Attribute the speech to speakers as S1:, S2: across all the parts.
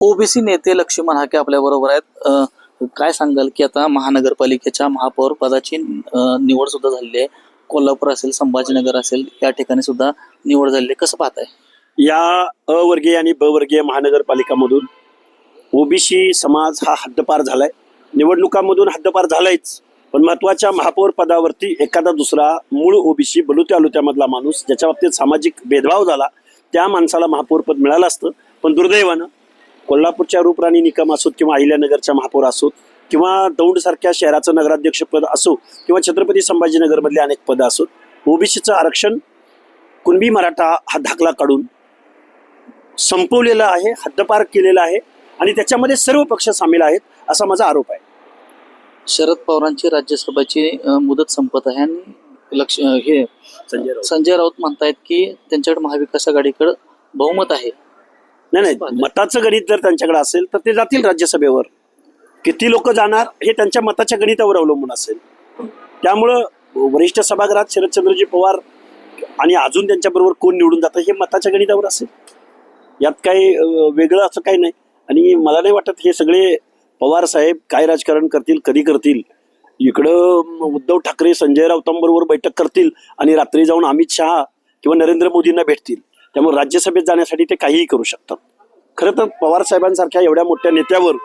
S1: OBC नेते लक्ष्मण हाके आपल्या बरोबर आहेत. काय सांगाल की आता महानगरपालिकेच्या महापौर पदाची निवड सुद्धा झालेली आहे. कोल्हापूर असेल, संभाजीनगर असेल, या ठिकाणी सुद्धा निवड झालेली आहे. कसं पाहताय?
S2: या अवर्गीय आणि ब वर्गीय महानगरपालिकामधून ओबीसी समाज हा हद्दपार झालाय. निवडणुकांमधून हद्दपार झालायच, पण महत्वाच्या महापौर पदावरती एखादा दुसरा मूळ ओबीसी बलुत्या अलुत्यामधला माणूस ज्याच्या बाबतीत सामाजिक भेदभाव झाला त्या माणसाला महापौर पद मिळालं असतं. पण दुर्दैवानं कोल्हापूरच्या रूपराणी निकम असोत किंवा अहिल्यानगरच्या महापौर असोत किंवा दौंडसारख्या शहराचं नगराध्यक्षपद असो किंवा छत्रपती संभाजीनगरमधले अनेक पदं असोत, ओबीसीचं आरक्षण कुणबी मराठा हा धाकला काढून संपवलेला आहे, हद्दपार केलेला आहे आणि त्याच्यामध्ये सर्व पक्ष सामील आहेत असा माझा आरोप आहे.
S1: शरद पवारांची राज्यसभेची मुदत संपत आहे आणि हे संजय राऊत म्हणतायत की त्यांच्याकडे महाविकास आघाडीकडे बहुमत आहे.
S2: नाही, मताचं गणित जर त्यांच्याकडे असेल तर ते जातील राज्यसभेवर. किती लोक जाणार हे त्यांच्या मताच्या गणितावर अवलंबून असेल. त्यामुळं वरिष्ठ सभागृहात शरदचंद्रजी पवार आणि अजून त्यांच्याबरोबर कोण निवडून जातं हे मताच्या गणितावर असेल. यात काही वेगळं असं काही नाही. आणि मला नाही वाटत हे सगळे पवार साहेब काय राजकारण करतील, कधी करतील. इकडं उद्धव ठाकरे संजय राऊतांबरोबर बैठक करतील आणि रात्री जाऊन अमित शहा किंवा नरेंद्र मोदींना भेटतील. त्यामुळे राज्यसभेत जाण्यासाठी ते काहीही करू शकतात. खरं तर पवार साहेबांसारख्या एवढ्या मोठ्या नेत्यावर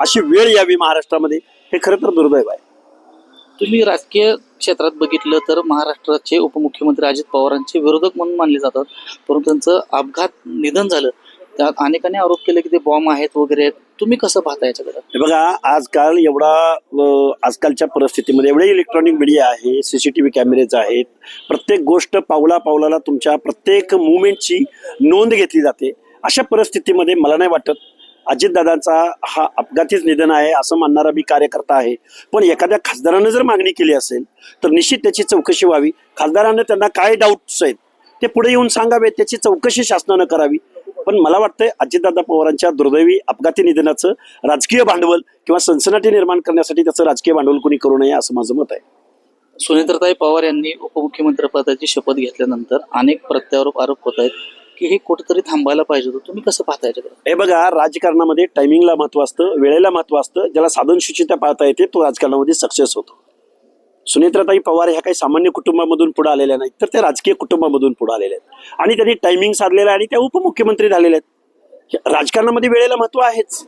S2: अशी वेळ यावी महाराष्ट्रामध्ये हे खरं तर दुर्दैव आहे.
S1: तुम्ही राजकीय क्षेत्रात बघितलं तर महाराष्ट्राचे उपमुख्यमंत्री अजित पवारांचे विरोधक म्हणून मानले जातात, परंतु त्यांचं अपघात निधन झालं. त्यात अनेकांनी आरोप केले की ते बॉम्ब आहेत वगैरे. तुम्ही कसं पाहता याच्याकडे?
S2: हे बघा, आजकालच्या परिस्थितीमध्ये एवढे इलेक्ट्रॉनिक मीडिया आहे, सीसीटीव्ही कॅमेरेज आहेत, प्रत्येक गोष्ट पावला पावलाला तुमच्या प्रत्येक मुवमेंटची नोंद घेतली जाते. अशा परिस्थितीमध्ये मला नाही वाटत अजितदादांचा हा अपघातीच निधन आहे असं मानणारा मी कार्यकर्ता आहे. पण एखाद्या खासदारानं जर मागणी केली असेल तर निश्चित त्याची चौकशी व्हावी. खासदारानं त्यांना काय डाऊट्स आहेत ते पुढे येऊन सांगावेत, त्याची चौकशी शासनानं करावी. पण मला वाटतंय अजितदादा पवारांच्या दुर्दैवी अपघाती निधनाचं राजकीय भांडवल किंवा सनसनाटी निर्माण करण्यासाठी त्याचं राजकीय भांडवल कोणी करू नये असं माझं मत आहे.
S1: सुनेत्रताई पवार यांनी उपमुख्यमंत्री पदाची शपथ घेतल्यानंतर अनेक आरोप होत आहेत की हे कुठेतरी थांबायला पाहिजे होतं. तुम्ही कसं पाहता याच्याकडे?
S2: हे बघा, राजकारणामध्ये टायमिंगला महत्व असतं, वेळेला महत्व असतं. ज्याला साधनशुचिता पाळता येते तो राजकारणामध्ये सक्सेस होतो. सुनेत्राताई पवार ह्या काही सामान्य कुटुंबामधून पुढे आलेल्या नाहीत, तर त्या राजकीय कुटुंबामधून पुढे आलेल्या आहेत आणि त्यांनी टायमिंग साधलेला आहे आणि त्या उपमुख्यमंत्री झालेल्या आहेत. राजकारणामध्ये वेळेला महत्व आहेच.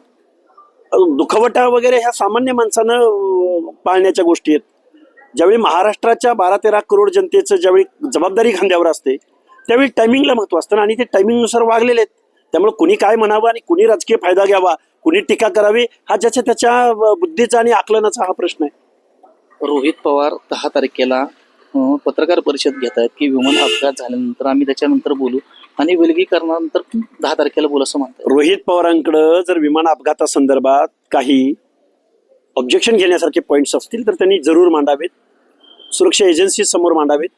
S2: दुखवटा वगैरे ह्या सामान्य माणसानं पाळण्याच्या गोष्टी आहेत. ज्यावेळी महाराष्ट्राच्या 12-13 करोड जनतेचं ज्यावेळी जबाबदारी खांद्यावर असते त्यावेळी टायमिंगला महत्व असतं आणि ते टायमिंगनुसार वागलेले आहेत. त्यामुळे कुणी काय म्हणावं आणि कुणी राजकीय फायदा घ्यावा, कुणी टीका करावी हा ज्याच्या त्याच्या बुद्धीचा आणि आकलनाचा हा प्रश्न आहे.
S1: रोहित पवार 10 तारखेला पत्रकार परिषद घेत आहेत की विमान अपघात झाल्यानंतर आम्ही त्याच्यानंतर बोलू आणि विलगीकरणानंतर 10 तारखेला बोलू असं म्हणतात.
S2: रोहित पवारांकडं जर विमान अपघातासंदर्भात काही ऑब्जेक्शन घेण्यासारखे पॉईंट्स असतील तर त्यांनी जरूर मांडावेत. सुरक्षा एजन्सी समोर मांडावेत,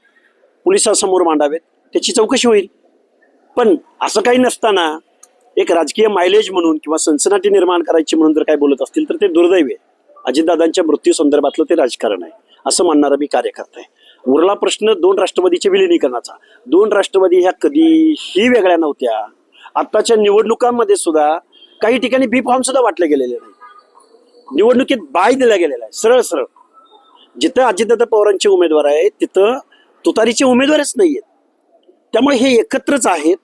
S2: पोलिसांसमोर मांडावेत, त्याची चौकशी होईल. पण असं काही नसताना एक राजकीय मायलेज म्हणून किंवा सनसनाटी निर्माण करायची म्हणून जर काय बोलत असतील तर ते दुर्दैव आहे. अजितदादांच्या मृत्यू संदर्भातलं ते राजकारण आहे असं मानणारा मी कार्यकर्ता आहे. उरला प्रश्न 2 राष्ट्रवादीच्या विलिनीकरणाचा. 2 राष्ट्रवादी ह्या कधीही वेगळ्या नव्हत्या. आत्ताच्या निवडणुकांमध्ये सुद्धा काही ठिकाणी बी फॉर्म सुद्धा वाटले गेलेले नाही. निवडणुकीत बाय दिला गेलेला आहे सरळ सरळ. जिथं अजितदादा पवारांचे उमेदवार आहेत तिथं तुतारीचे उमेदवारच नाही आहेत. त्यामुळे हे एकत्रच आहेत,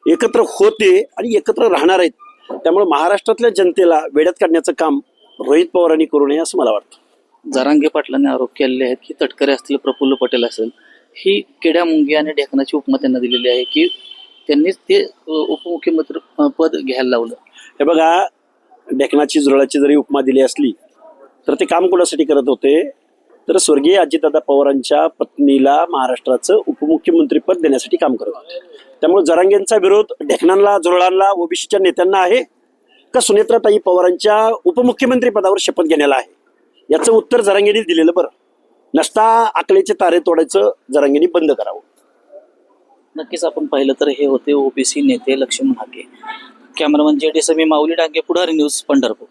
S2: एकत्र होते आणि एकत्र राहणार आहेत. त्यामुळे महाराष्ट्रातल्या जनतेला वेड्यात काढण्याचं काम रोहित पवारांनी करू नये असं मला वाटतं.
S1: जरांगे पाटलांनी आरोप केलेले आहेत की तटकरे असतील, प्रफुल्ल पटेल असेल, ही किड्या मुंगी आणि ढेकणाची उपमा त्यांना दिलेली आहे की त्यांनीच ते उपमुख्यमंत्री पद घ्यायला लावलं.
S2: हे बघा, ढेकणाची झुरळाची जरी उपमा दिली असली तर ते काम कोणासाठी करत होते तर स्वर्गीय अजितदादा पवारांच्या पत्नीला महाराष्ट्राचं उपमुख्यमंत्री पद देण्यासाठी काम करत होते. त्यामुळे जरांगेंचा विरोध ढेकणांना, झुरळांना, ओबीसीच्या नेत्यांना आहे का सुनेत्राताई पवारांच्या उपमुख्यमंत्री पदावर शपथ घेण्याला आहे? याचं उत्तर जरांगेंनीच दिलेलं बरं. नसता आकलेचे तारे तोडायचं जरांगेंनी बंद करावं.
S1: नक्कीच आपण पाहिलं तर हे होते ओबीसी नेते लक्ष्मण हाके. कॅमेरामन JD समी, माऊली डांगे, पुढारी न्यूज, पंढरपूर.